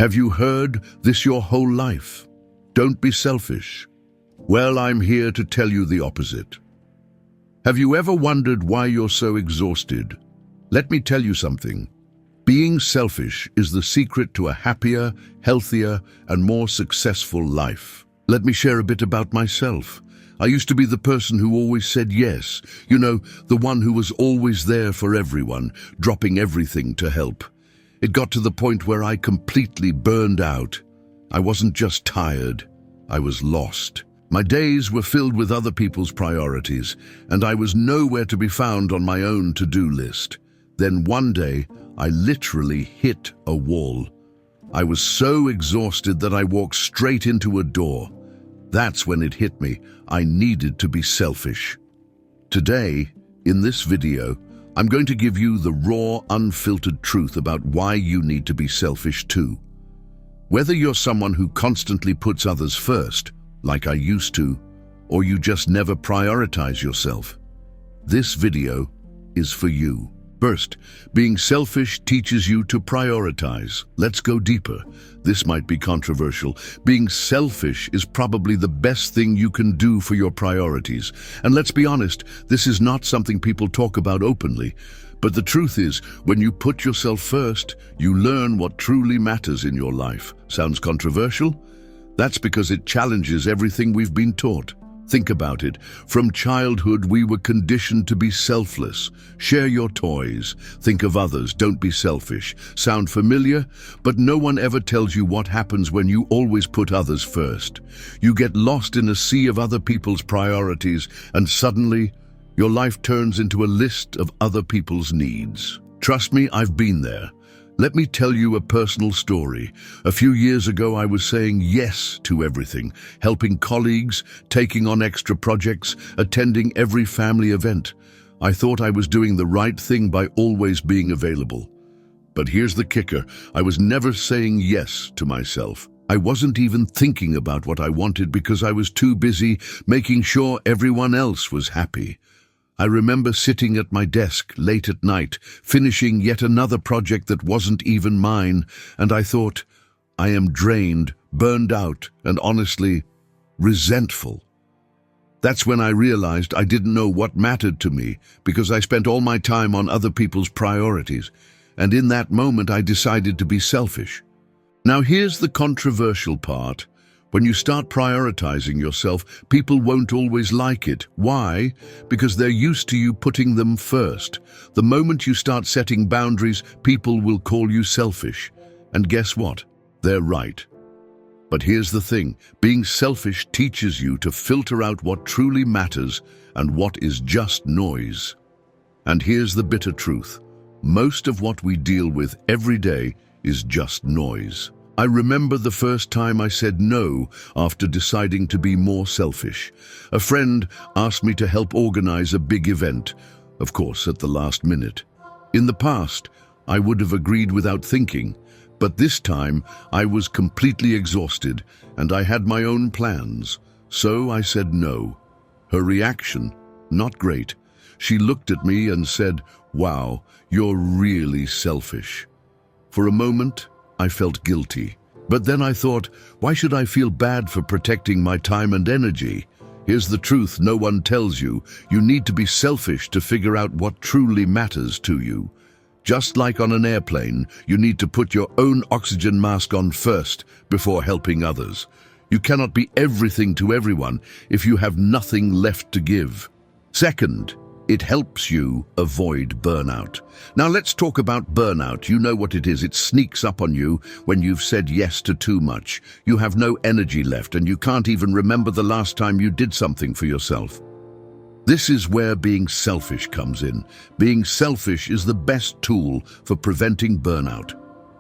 Have you heard this your whole life? Don't be selfish. Well, I'm here to tell you the opposite. Have you ever wondered why you're so exhausted? Let me tell you something. Being selfish is the secret to a happier, healthier, and more successful life. Let me share a bit about myself. I used to be the person who always said yes. You know, the one who was always there for everyone, dropping everything to help. It got to the point where I completely burned out. I wasn't just tired, I was lost. My days were filled with other people's priorities, and I was nowhere to be found on my own to-do list. Then one day, I literally hit a wall. I was so exhausted that I walked straight into a door. That's when it hit me. I needed to be selfish. Today, in this video, I'm going to give you the raw, unfiltered truth about why you need to be selfish too. Whether you're someone who constantly puts others first, like I used to, or you just never prioritize yourself, this video is for you. First, being selfish teaches you to prioritize. Let's go deeper. This might be controversial. Being selfish is probably the best thing you can do for your priorities. And let's be honest, this is not something people talk about openly. But the truth is, when you put yourself first, you learn what truly matters in your life. Sounds controversial? That's because it challenges everything we've been taught. Think about it. From childhood, we were conditioned to be selfless. Share your toys. Think of others. Don't be selfish. Sound familiar? But no one ever tells you what happens when you always put others first. You get lost in a sea of other people's priorities, and suddenly, your life turns into a list of other people's needs. Trust me, I've been there. Let me tell you a personal story. A few years ago, I was saying yes to everything, helping colleagues, taking on extra projects, attending every family event. I thought I was doing the right thing by always being available. But here's the kicker. I was never saying yes to myself. I wasn't even thinking about what I wanted because I was too busy making sure everyone else was happy. I remember sitting at my desk late at night, finishing yet another project that wasn't even mine, and I thought, I am drained, burned out, and honestly, resentful. That's when I realized I didn't know what mattered to me because I spent all my time on other people's priorities, and in that moment I decided to be selfish. Now here's the controversial part. When you start prioritizing yourself, people won't always like it. Why? Because they're used to you putting them first. The moment you start setting boundaries, people will call you selfish. And guess what? They're right. But here's the thing. Being selfish teaches you to filter out what truly matters and what is just noise. And here's the bitter truth. Most of what we deal with every day is just noise. I remember the first time I said no after deciding to be more selfish. A friend asked me to help organize a big event, of course at the last minute. In the past, I would have agreed without thinking, but this time I was completely exhausted and I had my own plans. So I said no. Her reaction, not great. She looked at me and said, "Wow, you're really selfish." For a moment, I felt guilty. But then I thought, why should I feel bad for protecting my time and energy? Here's the truth no one tells you. You need to be selfish to figure out what truly matters to you. Just like on an airplane, you need to put your own oxygen mask on first before helping others. You cannot be everything to everyone if you have nothing left to give. Second, it helps you avoid burnout. Now let's talk about burnout. You know what it is. It sneaks up on you when you've said yes to too much. You have no energy left and you can't even remember the last time you did something for yourself. This is where being selfish comes in. Being selfish is the best tool for preventing burnout.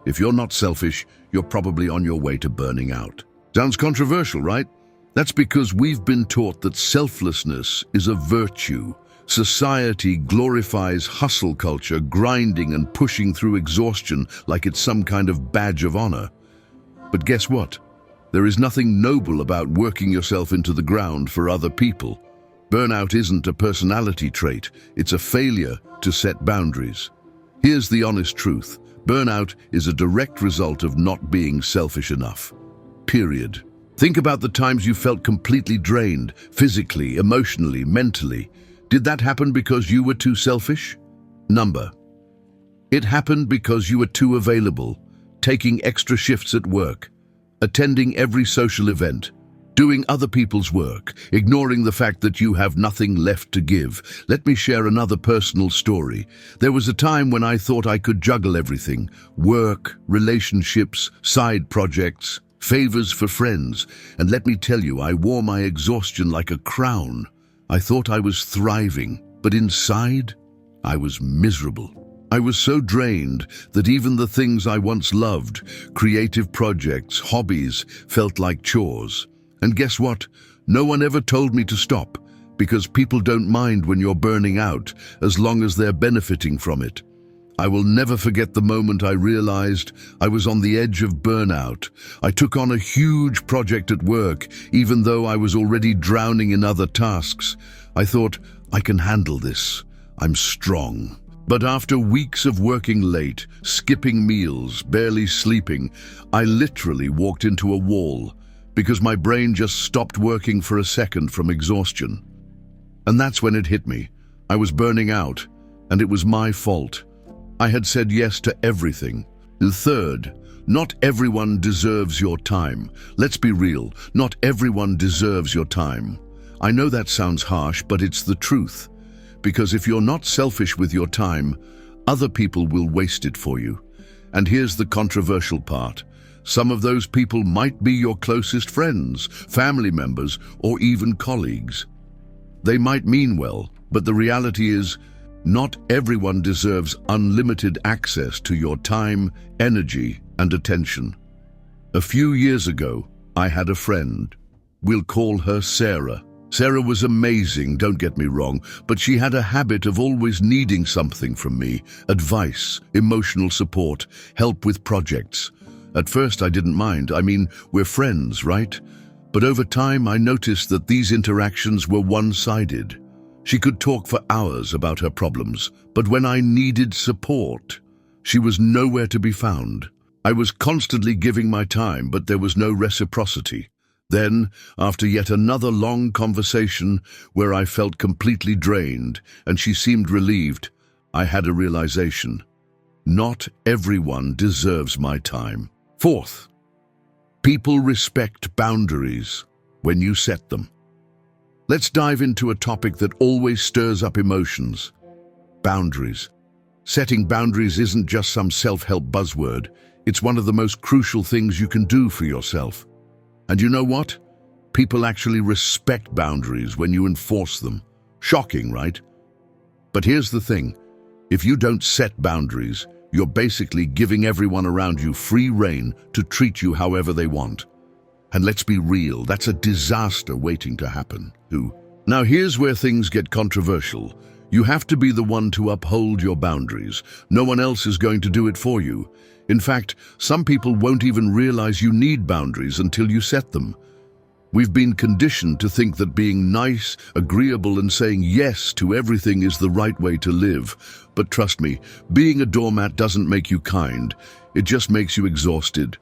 If you're not selfish, you're probably on your way to burning out. Sounds controversial, right? That's because we've been taught that selflessness is a virtue. Society glorifies hustle culture, grinding and pushing through exhaustion like it's some kind of badge of honor. But guess what? There is nothing noble about working yourself into the ground for other people. Burnout isn't a personality trait, it's a failure to set boundaries. Here's the honest truth. Burnout is a direct result of not being selfish enough. Period. Think about the times you felt completely drained, physically, emotionally, mentally. Did that happen because you were too selfish? Number. It happened because you were too available, taking extra shifts at work, attending every social event, doing other people's work, ignoring the fact that you have nothing left to give. Let me share another personal story. There was a time when I thought I could juggle everything: work, relationships, side projects, favors for friends. And let me tell you, I wore my exhaustion like a crown. I thought I was thriving, but inside, I was miserable. I was so drained that even the things I once loved, creative projects, hobbies, felt like chores. And guess what? No one ever told me to stop, because people don't mind when you're burning out as long as they're benefiting from it. I will never forget the moment I realized I was on the edge of burnout. I took on a huge project at work, even though I was already drowning in other tasks. I thought, I can handle this. I'm strong. But after weeks of working late, skipping meals, barely sleeping, I literally walked into a wall, because my brain just stopped working for a second from exhaustion. And that's when it hit me. I was burning out, and it was my fault. I had said yes to everything. Third, not everyone deserves your time. Let's be real, not everyone deserves your time. I know that sounds harsh, but it's the truth. Because if you're not selfish with your time, other people will waste it for you. And here's the controversial part. Some of those people might be your closest friends, family members, or even colleagues. They might mean well, but the reality is, not everyone deserves unlimited access to your time, energy, and attention. A few years ago, I had a friend. We'll call her Sarah. Sarah was amazing, don't get me wrong, but she had a habit of always needing something from me: advice, emotional support, help with projects. At first I didn't mind. I mean, we're friends, right? But over time I noticed that these interactions were one-sided. She could talk for hours about her problems, but when I needed support, she was nowhere to be found. I was constantly giving my time, but there was no reciprocity. Then, after yet another long conversation where I felt completely drained and she seemed relieved, I had a realization. Not everyone deserves my time. Fourth, people respect boundaries when you set them. Let's dive into a topic that always stirs up emotions: boundaries. Setting boundaries isn't just some self-help buzzword. It's one of the most crucial things you can do for yourself. And you know what? People actually respect boundaries when you enforce them. Shocking, right? But here's the thing. If you don't set boundaries, you're basically giving everyone around you free rein to treat you however they want. And let's be real, that's a disaster waiting to happen. Now here's where things get controversial. You have to be the one to uphold your boundaries. No one else is going to do it for you. In fact, some people won't even realize you need boundaries until you set them. We've been conditioned to think that being nice, agreeable, and saying yes to everything is the right way to live. But trust me, being a doormat doesn't make you kind. It just makes you exhausted.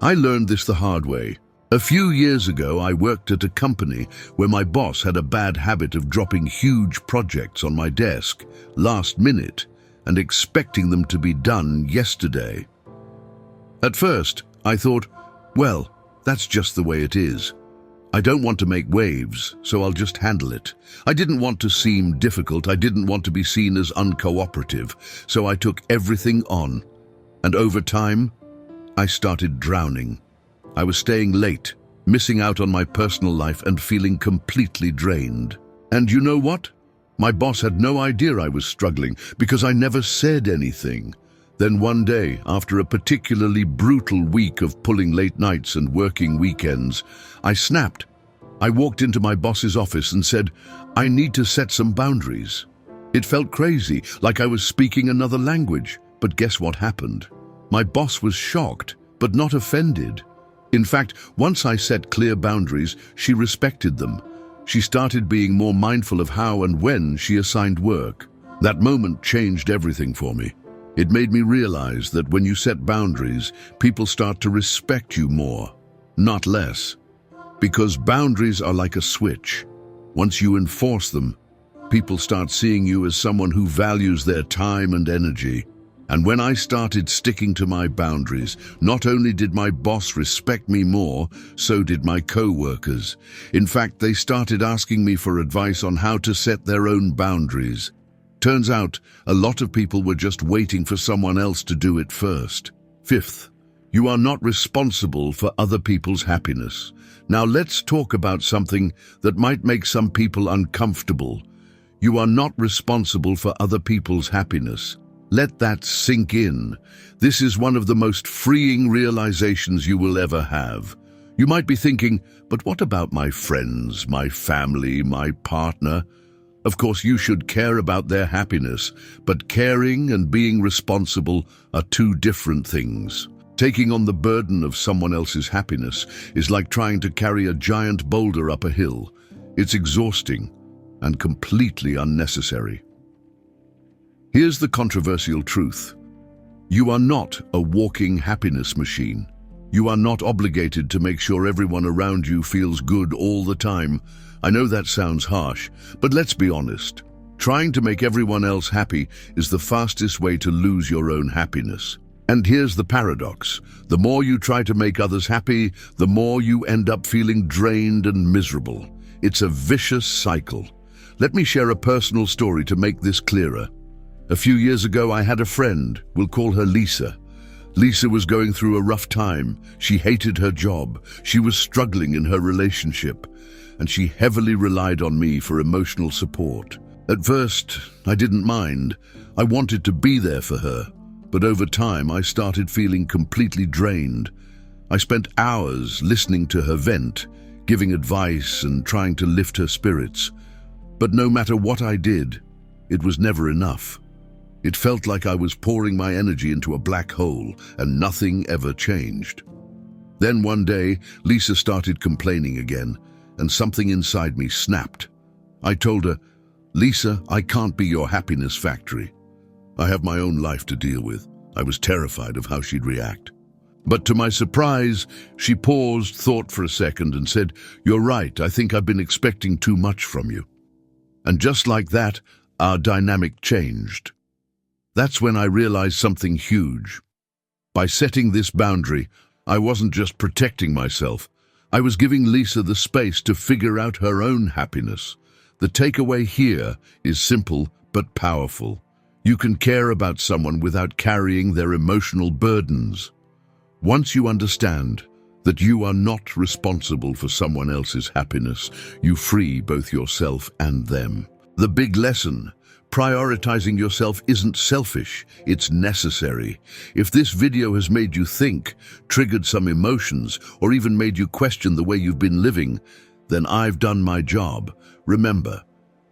I learned this the hard way. A few years ago, I worked at a company where my boss had a bad habit of dropping huge projects on my desk last minute and expecting them to be done yesterday. At first, I thought, well, that's just the way it is. I don't want to make waves, so I'll just handle it. I didn't want to seem difficult. I didn't want to be seen as uncooperative, so I took everything on. And over time, I started drowning. I was staying late, missing out on my personal life and feeling completely drained. And you know what? My boss had no idea I was struggling because I never said anything. Then one day, after a particularly brutal week of pulling late nights and working weekends, I snapped. I walked into my boss's office and said, I need to set some boundaries. It felt crazy, like I was speaking another language. But guess what happened? My boss was shocked, but not offended. In fact, once I set clear boundaries, she respected them. She started being more mindful of how and when she assigned work. That moment changed everything for me. It made me realize that when you set boundaries, people start to respect you more, not less. Because boundaries are like a switch. Once you enforce them, people start seeing you as someone who values their time and energy. And when I started sticking to my boundaries, not only did my boss respect me more, so did my co-workers. In fact, they started asking me for advice on how to set their own boundaries. Turns out, a lot of people were just waiting for someone else to do it first. Fifth, you are not responsible for other people's happiness. Now let's talk about something that might make some people uncomfortable. You are not responsible for other people's happiness. Let that sink in. This is one of the most freeing realizations you will ever have. You might be thinking, but what about my friends, my family, my partner? Of course, you should care about their happiness, but caring and being responsible are two different things. Taking on the burden of someone else's happiness is like trying to carry a giant boulder up a hill. It's exhausting and completely unnecessary. Here's the controversial truth. You are not a walking happiness machine. You are not obligated to make sure everyone around you feels good all the time. I know that sounds harsh, but let's be honest. Trying to make everyone else happy is the fastest way to lose your own happiness. And here's the paradox. The more you try to make others happy, the more you end up feeling drained and miserable. It's a vicious cycle. Let me share a personal story to make this clearer. A few years ago, I had a friend. We'll call her Lisa. Lisa was going through a rough time. She hated her job. She was struggling in her relationship, and she heavily relied on me for emotional support. At first, I didn't mind. I wanted to be there for her. But over time, I started feeling completely drained. I spent hours listening to her vent, giving advice and trying to lift her spirits. But no matter what I did, it was never enough. It felt like I was pouring my energy into a black hole, and nothing ever changed. Then one day, Lisa started complaining again, and something inside me snapped. I told her, "Lisa, I can't be your happiness factory. I have my own life to deal with." I was terrified of how she'd react. But to my surprise, she paused, thought for a second, and said, "You're right, I think I've been expecting too much from you." And just like that, our dynamic changed. That's when I realized something huge. By setting this boundary, I wasn't just protecting myself. I was giving Lisa the space to figure out her own happiness. The takeaway here is simple but powerful. You can care about someone without carrying their emotional burdens. Once you understand that you are not responsible for someone else's happiness, you free both yourself and them. The big lesson: prioritizing yourself isn't selfish, it's necessary. If this video has made you think, triggered some emotions, or even made you question the way you've been living, then I've done my job. Remember,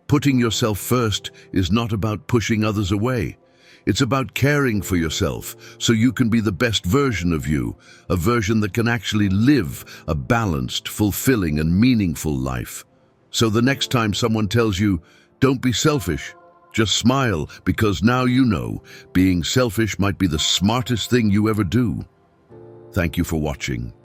putting yourself first is not about pushing others away. It's about caring for yourself so you can be the best version of you, a version that can actually live a balanced, fulfilling, and meaningful life. So the next time someone tells you, "Don't be selfish," just smile, because now you know being selfish might be the smartest thing you ever do. Thank you for watching.